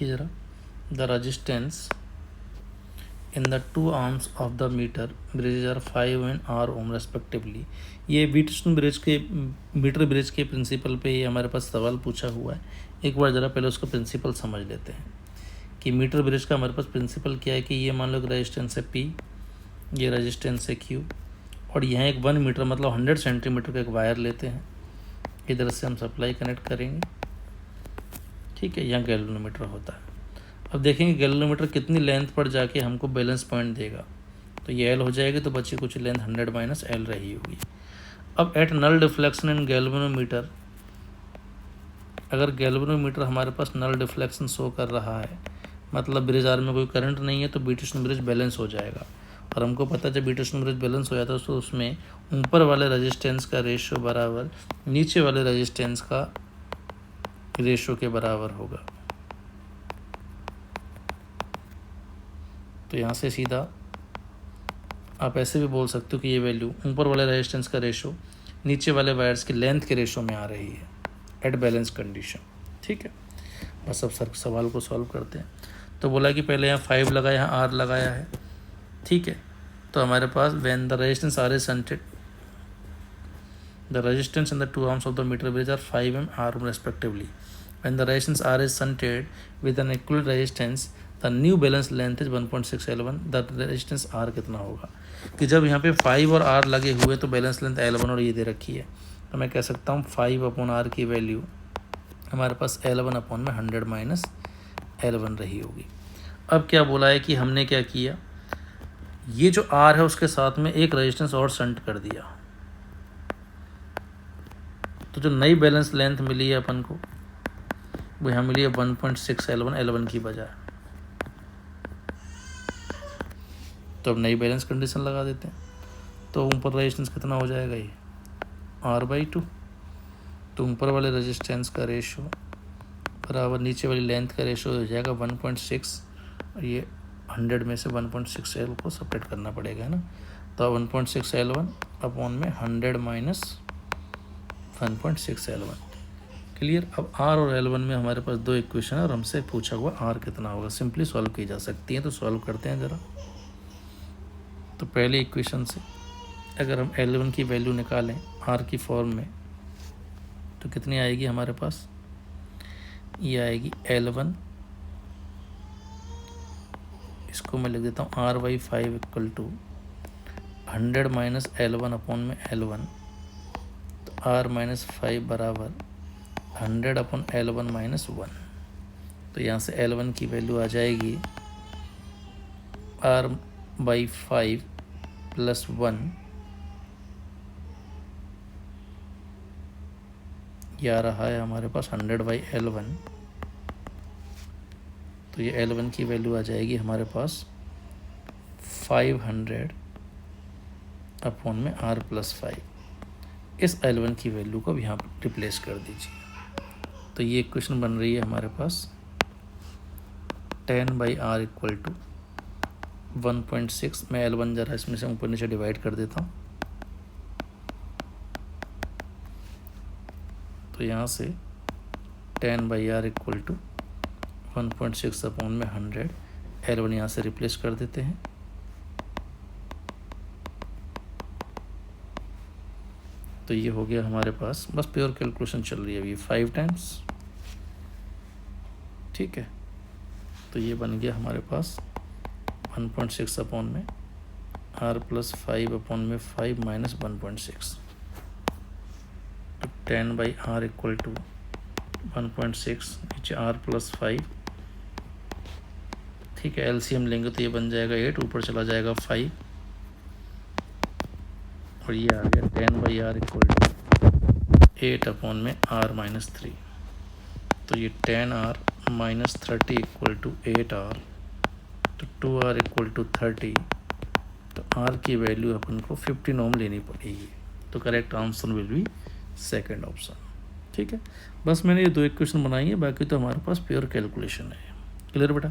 देखिए ज़रा, the resistance in the two arms of the metre bridge are 5 and R ohm respectively. ये Wheatstone bridge के metre bridge के principal पे ये हमारे पास सवाल पूछा हुआ है। एक बार ज़रा पहले उसका प्रिंसिपल समझ लेते हैं कि मीटर ब्रिज का हमारे पास प्रिंसिपल क्या है कि ये मान लो कि रेजिस्टेंस है P, ये रेजिस्टेंस है Q, और यहाँ एक 1 मीटर मतलब 100 सेंटीमीटर का एक वायर लेते हैं, इधर से हम सप्लाई कनेक्ट करेंगे, ठीक है। यहाँ गैल्वेनोमीटर होता है। अब देखेंगे गैल्वेनोमीटर कितनी लेंथ पर जाके हमको बैलेंस पॉइंट देगा, तो ये L हो जाएगी, तो बची कुछ लेंथ 100 माइनस L रही होगी। अब at null deflection in galvanometer, अगर गैल्वेनोमीटर हमारे पास नल डिफ्लेक्शन शो कर रहा है, मतलब ब्रिज आर्म में कोई करंट नहीं है, तो व्हीटस्टोन ब्रिज बैलेंस हो जाएगा। और हमको पता है जब व्हीटस्टोन ब्रिज बैलेंस हो जाता है तो उसमें ऊपर वाले रेजिस्टेंस का रेशियो बराबर नीचे वाले रेजिस्टेंस का रेशियो के बराबर होगा। तो यहाँ से सीधा आप ऐसे भी बोल सकते हो कि ये वैल्यू ऊपर वाले रेजिस्टेंस का रेशो नीचे वाले वायर्स की लेंथ के रेशो में आ रही है एट बैलेंस कंडीशन, ठीक है। बस अब सर सवाल को सॉल्व करते हैं। तो बोला कि पहले यहाँ 5 लगाया, यहाँ R लगाया है, ठीक है। तो हमारे पास when the resistance R is shunted, the resistance in the two arms of the metre bridge are 5 and R respectively. When the resistance R is shunted with an equal resistance, the new balance length is 1.6 L1, the resistance R कितना होगा। कि जब यहाँ पे 5 और R लगे हुए तो बैलेंस लेंथ L1 और ये दे रखी है, तो मैं कह सकता हूँ 5/R की वैल्यू हमारे पास L1/100 माइनस L1 रही होगी। अब क्या बोला है कि हमने क्या किया, ये जो R है उसके साथ में एक रेजिस्टेंस और शंट कर दिया, तो जो नई बैलेंस लेंथ मिली है अपन को वो यहाँ मिली है 1.6 L1 की बजाय। तो अब नई बैलेंस कंडीशन लगा देते हैं, तो ऊपर रेजिस्टेंस कितना हो जाएगा, ये R/2। तो ऊपर वाले रेजिस्टेंस का रेशो बराबर नीचे वाली लेंथ का रेशो हो जाएगा 1.6, और ये 100 में से 1.6 L को सेपरेट करना पड़ेगा, है ना। तो 1.6 L1 अपॉन में 100 माइनस 1.6 L1, क्लियर। अब R और L1 में हमारे पास दो इक्वेशन है और हमसे पूछा हुआ R कितना होगा, सिंपली सॉल्व की जा सकती है। तो सॉल्व करते हैं ज़रा। तो पहले इक्वेशन से अगर हम L1 की वैल्यू निकालें R की फॉर्म में, तो कितनी आएगी हमारे पास, ये आएगी L1, इसको मैं लिख देता हूँ R/5 equal to 100 minus L1 upon में L1, तो R-5 बराबर 100 अपॉन L1 माइनस 1। तो यहाँ से L1 की वैल्यू आ जाएगी R/5 प्लस 1, यह आ रहा है हमारे पास 100/L1। तो ये L1 की वैल्यू आ जाएगी हमारे पास 500 अपॉन में R+5। इस L1 की वैल्यू को अब यहाँ पर रिप्लेस कर दीजिए। तो ये इक्वेशन बन रही है हमारे पास 10/R इक्वल टू 1.6। मैं L1 ज़रा इसमें से ऊपर नीचे डिवाइड कर देता हूँ। तो यहाँ से 10/R इक्वल टू 1.6 अपॉन में 100, L1 यहाँ से रिप्लेस कर देते हैं। तो ये हो गया हमारे पास, बस प्योर कैलकुलेशन चल रही है अभी 5 टाइम्स, ठीक है। तो ये बन गया हमारे पास 1.6 अपॉन में R+5 अपॉन में 5 माइनस 1.6। तो 10/R इक्वल टू 1.6 नीचे R+5, ठीक है। LCM लेंगे तो ये बन जाएगा 8, ऊपर चला जाएगा 5, और ये आ गया 10/R इक्वल टू 8 अपॉन में R-3। तो ये 10R minus 30 equal to 8R, तो 2R इक्वल टू 30। तो R की वैल्यू अपन को 15 ओम लेनी पड़ेगी। तो correct answer will be second option, ठीक है। बस मैंने ये दो इक्वेशन बनाई है, बाकी तो हमारे पास प्योर कैलकुलेशन है। क्लियर बेटा।